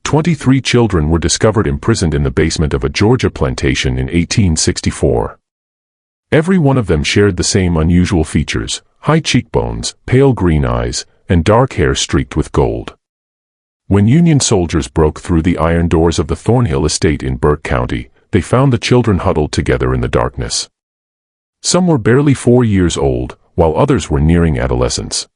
23 children were discovered imprisoned in the basement of a Georgia plantation in 1864. Every one of them shared the same unusual features: high cheekbones, pale green eyes, and dark hair streaked with gold. When Union soldiers broke through the iron doors of the Thornhill estate in Burke County, they found the children huddled together in the darkness. Some were barely 4 years old, while others were nearing adolescence.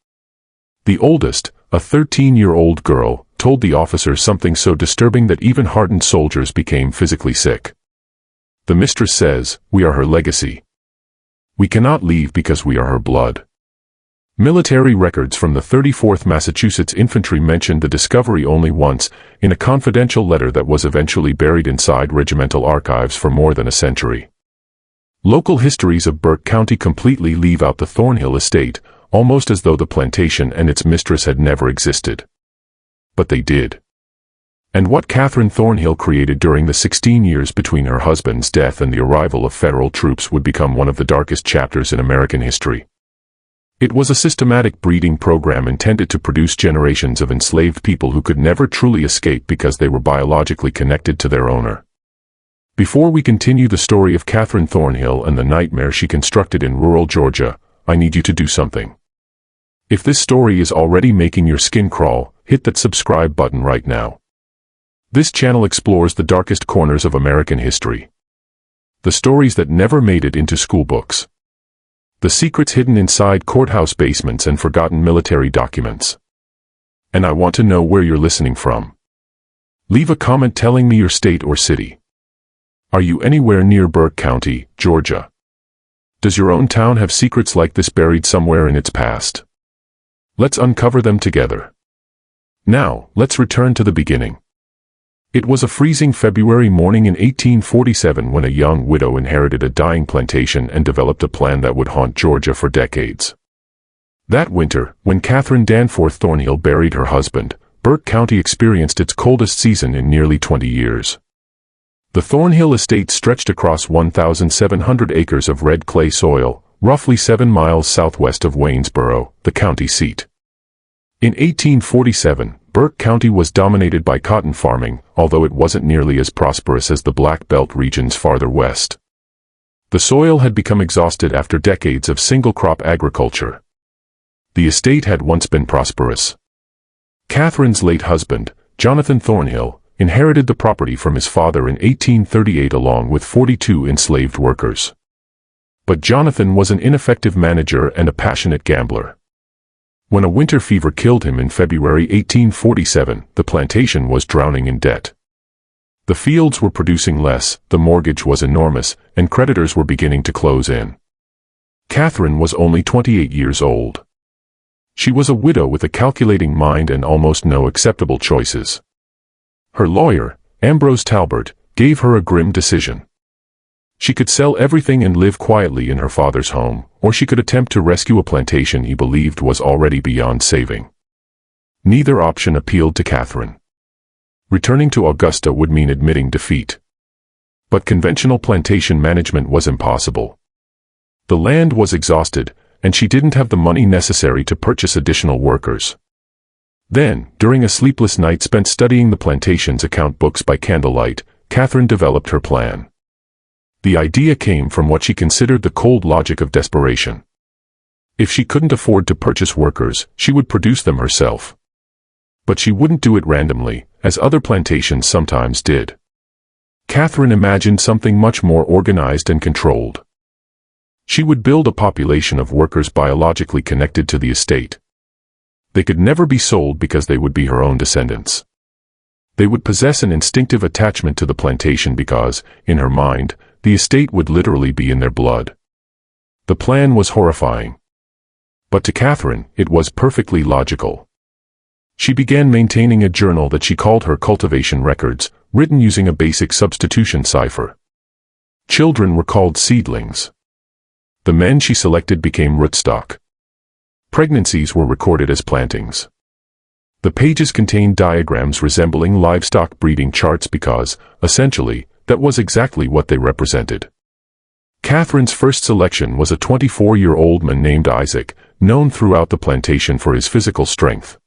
The oldest, a 13-year-old girl, told the officers something so disturbing that even hardened soldiers became physically sick. The mistress says, "We are her legacy. We cannot leave because we are her blood." Military records from the 34th Massachusetts Infantry mentioned the discovery only once, in a confidential letter that was eventually buried inside regimental archives for more than a century. Local histories of Burke County completely leave out the Thornhill estate, almost as though the plantation and its mistress had never existed. But they did. And what Catherine Thornhill created during the 16 years between her husband's death and the arrival of federal troops would become one of the darkest chapters in American history. It was a systematic breeding program intended to produce generations of enslaved people who could never truly escape because they were biologically connected to their owner. Before we continue the story of Catherine Thornhill and the nightmare she constructed in rural Georgia, I need you to do something. If this story is already making your skin crawl, hit that subscribe button right now. This channel explores the darkest corners of American history. The stories that never made it into school books. The secrets hidden inside courthouse basements and forgotten military documents. And I want to know where you're listening from. Leave a comment telling me your state or city. Are you anywhere near Burke County, Georgia? Does your own town have secrets like this buried somewhere in its past? Let's uncover them together. Now, let's return to the beginning. It was a freezing February morning in 1847 when a young widow inherited a dying plantation and developed a plan that would haunt Georgia for decades. That winter, when Catherine Danforth Thornhill buried her husband, Burke County experienced its coldest season in nearly 20 years. The Thornhill estate stretched across 1,700 acres of red clay soil, roughly 7 miles southwest of Waynesboro, the county seat. In 1847, Burke County was dominated by cotton farming, although it wasn't nearly as prosperous as the Black Belt regions farther west. The soil had become exhausted after decades of single-crop agriculture. The estate had once been prosperous. Catherine's late husband, Jonathan Thornhill, inherited the property from his father in 1838 along with 42 enslaved workers. But Jonathan was an ineffective manager and a passionate gambler. When a winter fever killed him in February 1847, the plantation was drowning in debt. The fields were producing less, the mortgage was enormous, and creditors were beginning to close in. Catherine was only 28 years old. She was a widow with a calculating mind and almost no acceptable choices. Her lawyer, Ambrose Talbert, gave her a grim decision. She could sell everything and live quietly in her father's home, or she could attempt to rescue a plantation he believed was already beyond saving. Neither option appealed to Catherine. Returning to Augusta would mean admitting defeat. But conventional plantation management was impossible. The land was exhausted, and she didn't have the money necessary to purchase additional workers. Then, during a sleepless night spent studying the plantation's account books by candlelight, Catherine developed her plan. The idea came from what she considered the cold logic of desperation. If she couldn't afford to purchase workers, she would produce them herself. But she wouldn't do it randomly, as other plantations sometimes did. Catherine imagined something much more organized and controlled. She would build a population of workers biologically connected to the estate. They could never be sold because they would be her own descendants. They would possess an instinctive attachment to the plantation because, in her mind, the estate would literally be in their blood. The plan was horrifying. But to Catherine, it was perfectly logical. She began maintaining a journal that she called her cultivation records, written using a basic substitution cipher. Children were called seedlings. The men she selected became rootstock. Pregnancies were recorded as plantings. The pages contained diagrams resembling livestock breeding charts because, essentially, that was exactly what they represented. Catherine's first selection was a 24-year-old man named Isaac, known throughout the plantation for his physical strength.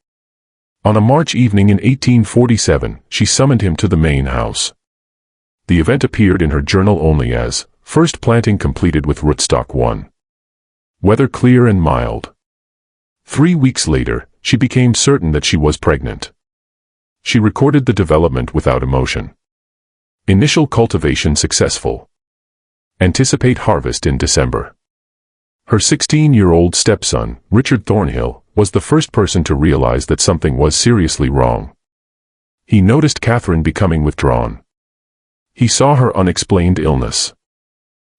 On a March evening in 1847, she summoned him to the main house. The event appeared in her journal only as, first planting completed with rootstock 1. Weather clear and mild. 3 weeks later, she became certain that she was pregnant. She recorded the development without emotion. Initial cultivation successful. Anticipate harvest in December. Her 16-year-old stepson, Richard Thornhill, was the first person to realize that something was seriously wrong. He noticed Catherine becoming withdrawn. He saw her unexplained illness.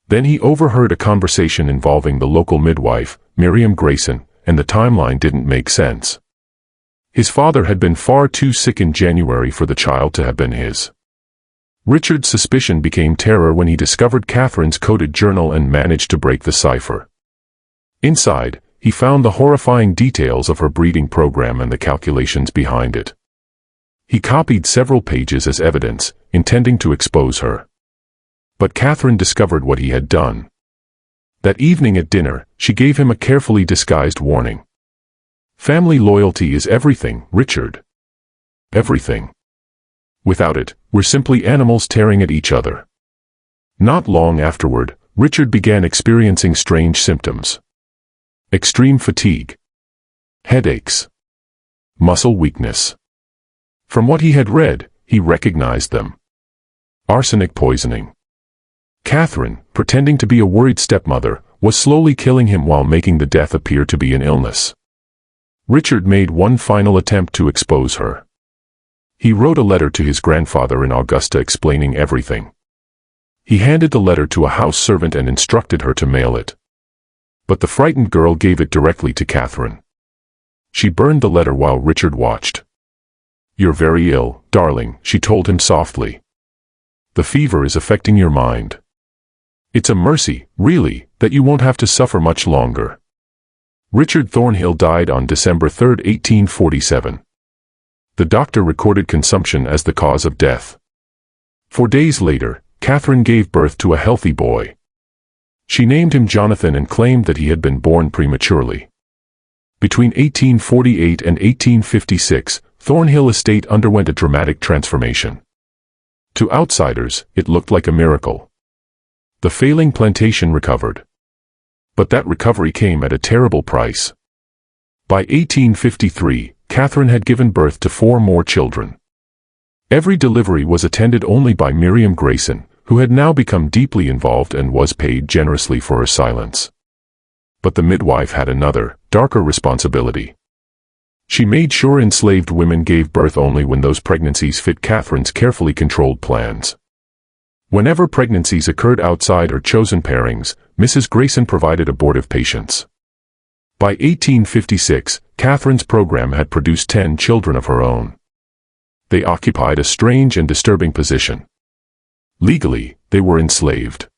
Then he overheard a conversation involving the local midwife, Miriam Grayson, and the timeline didn't make sense. His father had been far too sick in January for the child to have been his. Richard's suspicion became terror when he discovered Catherine's coded journal and managed to break the cipher. Inside, he found the horrifying details of her breeding program and the calculations behind it. He copied several pages as evidence, intending to expose her. But Catherine discovered what he had done. That evening at dinner, she gave him a carefully disguised warning. Family loyalty is everything, Richard. Everything. Without it, we're simply animals tearing at each other. Not long afterward, Richard began experiencing strange symptoms. Extreme fatigue. Headaches. Muscle weakness. From what he had read, he recognized them. Arsenic poisoning. Catherine, pretending to be a worried stepmother, was slowly killing him while making the death appear to be an illness. Richard made one final attempt to expose her. He wrote a letter to his grandfather in Augusta explaining everything. He handed the letter to a house servant and instructed her to mail it. But the frightened girl gave it directly to Catherine. She burned the letter while Richard watched. "You're very ill, darling," she told him softly. "The fever is affecting your mind. It's a mercy, really, that you won't have to suffer much longer." Richard Thornhill died on December 3, 1847. The doctor recorded consumption as the cause of death. 4 days later, Catherine gave birth to a healthy boy. She named him Jonathan and claimed that he had been born prematurely. Between 1848 and 1856, Thornhill Estate underwent a dramatic transformation. To outsiders, it looked like a miracle. The failing plantation recovered. But that recovery came at a terrible price. By 1853, Catherine had given birth to 4 more children. Every delivery was attended only by Miriam Grayson, who had now become deeply involved and was paid generously for her silence. But the midwife had another, darker responsibility. She made sure enslaved women gave birth only when those pregnancies fit Catherine's carefully controlled plans. Whenever pregnancies occurred outside her chosen pairings, Mrs. Grayson provided abortive patients. By 1856, Catherine's program had produced 10 children of her own. They occupied a strange and disturbing position. Legally, they were enslaved.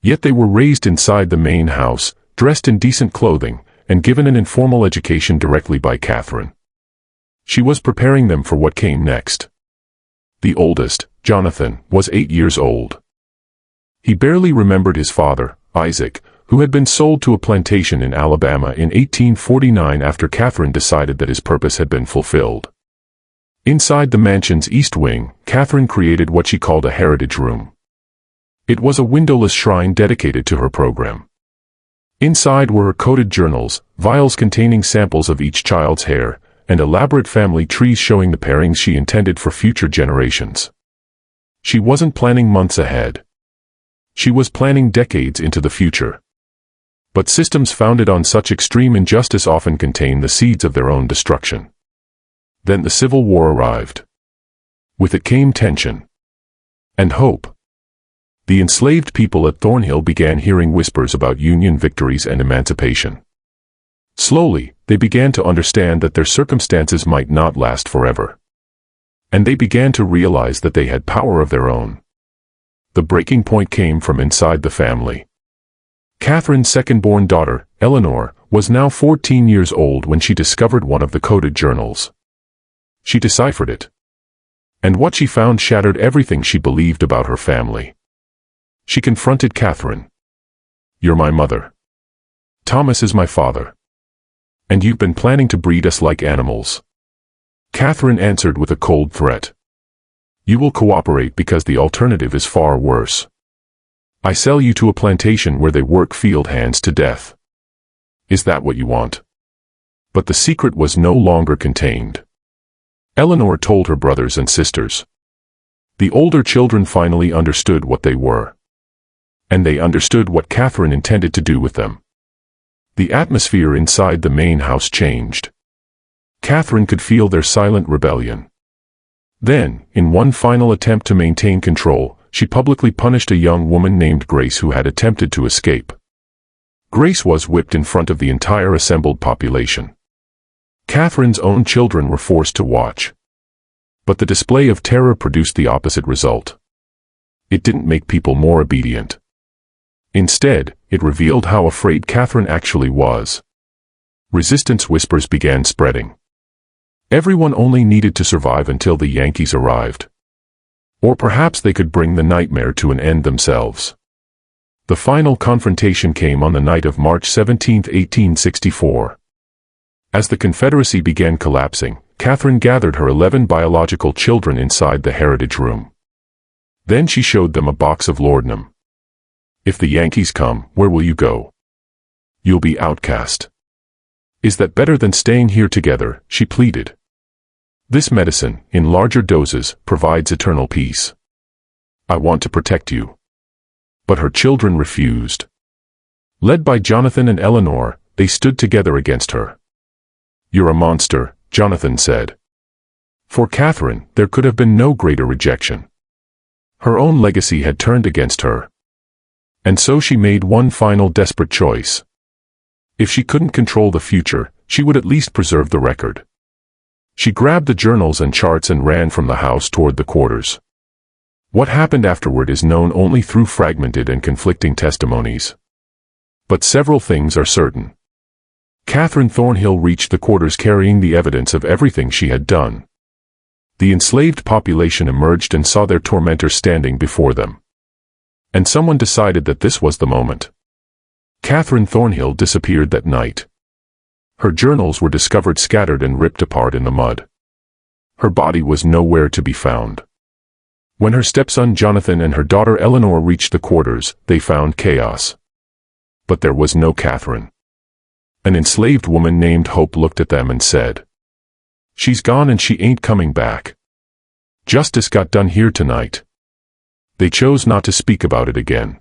Yet they were raised inside the main house, dressed in decent clothing, and given an informal education directly by Catherine. She was preparing them for what came next. The oldest, Jonathan, was 8 years old. He barely remembered his father, Isaac, who had been sold to a plantation in Alabama in 1849 after Catherine decided that his purpose had been fulfilled. Inside the mansion's east wing, Catherine created what she called a heritage room. It was a windowless shrine dedicated to her program. Inside were her coded journals, vials containing samples of each child's hair, and elaborate family trees showing the pairings she intended for future generations. She wasn't planning months ahead. She was planning decades into the future. But systems founded on such extreme injustice often contain the seeds of their own destruction. Then the Civil War arrived. With it came tension. And hope. The enslaved people at Thornhill began hearing whispers about Union victories and emancipation. Slowly, they began to understand that their circumstances might not last forever. And they began to realize that they had power of their own. The breaking point came from inside the family. Catherine's second-born daughter, Eleanor, was now 14 years old when she discovered one of the coded journals. She deciphered it. And what she found shattered everything she believed about her family. She confronted Catherine. "You're my mother. Thomas is my father. And you've been planning to breed us like animals. Catherine answered with a cold threat. You will cooperate because the alternative is far worse. I sell you to a plantation where they work field hands to death. Is that what you want? But the secret was no longer contained. Eleanor told her brothers and sisters. The older children finally understood what they were. And they understood what Catherine intended to do with them. The atmosphere inside the main house changed. Catherine could feel their silent rebellion. Then, in one final attempt to maintain control, she publicly punished a young woman named Grace who had attempted to escape. Grace was whipped in front of the entire assembled population. Catherine's own children were forced to watch. But the display of terror produced the opposite result. It didn't make people more obedient. Instead, it revealed how afraid Catherine actually was. Resistance whispers began spreading. Everyone only needed to survive until the Yankees arrived. Or perhaps they could bring the nightmare to an end themselves. The final confrontation came on the night of March 17, 1864. As the Confederacy began collapsing, Catherine gathered her 11 biological children inside the Heritage Room. Then she showed them a box of laudanum. If the Yankees come, where will you go? You'll be outcast. Is that better than staying here together? She pleaded. This medicine, in larger doses, provides eternal peace. I want to protect you. But her children refused. Led by Jonathan and Eleanor, they stood together against her. You're a monster, Jonathan said. For Catherine, there could have been no greater rejection. Her own legacy had turned against her. And so she made one final desperate choice. If she couldn't control the future, she would at least preserve the record. She grabbed the journals and charts and ran from the house toward the quarters. What happened afterward is known only through fragmented and conflicting testimonies. But several things are certain. Catherine Thornhill reached the quarters carrying the evidence of everything she had done. The enslaved population emerged and saw their tormentor standing before them. And someone decided that this was the moment. Catherine Thornhill disappeared that night. Her journals were discovered scattered and ripped apart in the mud. Her body was nowhere to be found. When her stepson Jonathan and her daughter Eleanor reached the quarters, they found chaos. But there was no Catherine. An enslaved woman named Hope looked at them and said, "She's gone and she ain't coming back. Justice got done here tonight." They chose not to speak about it again.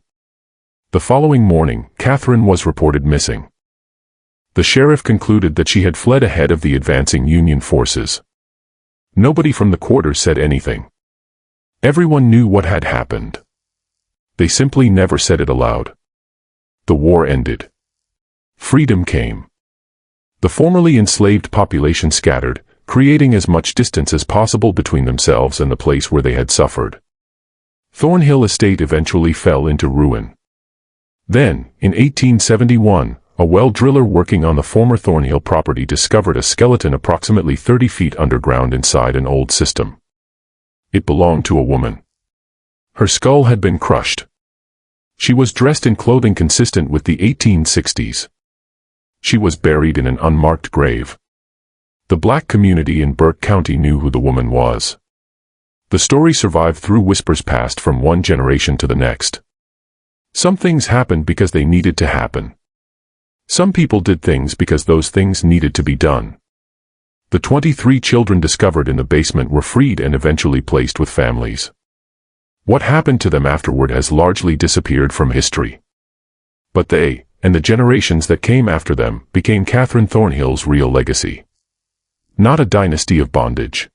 The following morning, Catherine was reported missing. The sheriff concluded that she had fled ahead of the advancing Union forces. Nobody from the quarters said anything. Everyone knew what had happened. They simply never said it aloud. The war ended. Freedom came. The formerly enslaved population scattered, creating as much distance as possible between themselves and the place where they had suffered. Thornhill Estate eventually fell into ruin. Then, in 1871, a well driller working on the former Thornhill property discovered a skeleton approximately 30 feet underground inside an old system. It belonged to a woman. Her skull had been crushed. She was dressed in clothing consistent with the 1860s. She was buried in an unmarked grave. The black community in Burke County knew who the woman was. The story survived through whispers passed from one generation to the next. Some things happened because they needed to happen. Some people did things because those things needed to be done. The 23 children discovered in the basement were freed and eventually placed with families. What happened to them afterward has largely disappeared from history. But they, and the generations that came after them, became Catherine Thornhill's real legacy. Not a dynasty of bondage.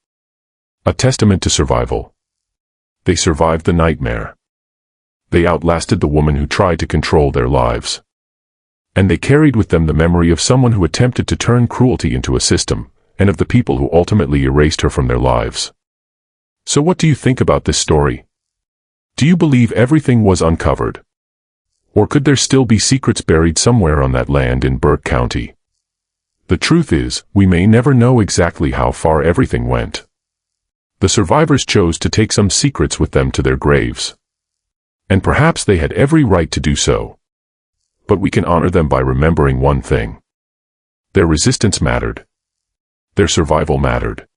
A testament to survival. They survived the nightmare. They outlasted the woman who tried to control their lives. And they carried with them the memory of someone who attempted to turn cruelty into a system, and of the people who ultimately erased her from their lives. So what do you think about this story? Do you believe everything was uncovered? Or could there still be secrets buried somewhere on that land in Burke County? The truth is, we may never know exactly how far everything went. The survivors chose to take some secrets with them to their graves. And perhaps they had every right to do so. But we can honor them by remembering one thing. Their resistance mattered. Their survival mattered.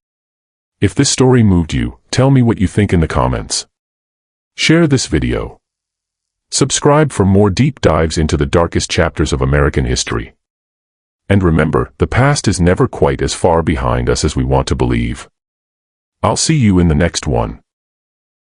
If this story moved you, tell me what you think in the comments. Share this video. Subscribe for more deep dives into the darkest chapters of American history. And remember, the past is never quite as far behind us as we want to believe. I'll see you in the next one.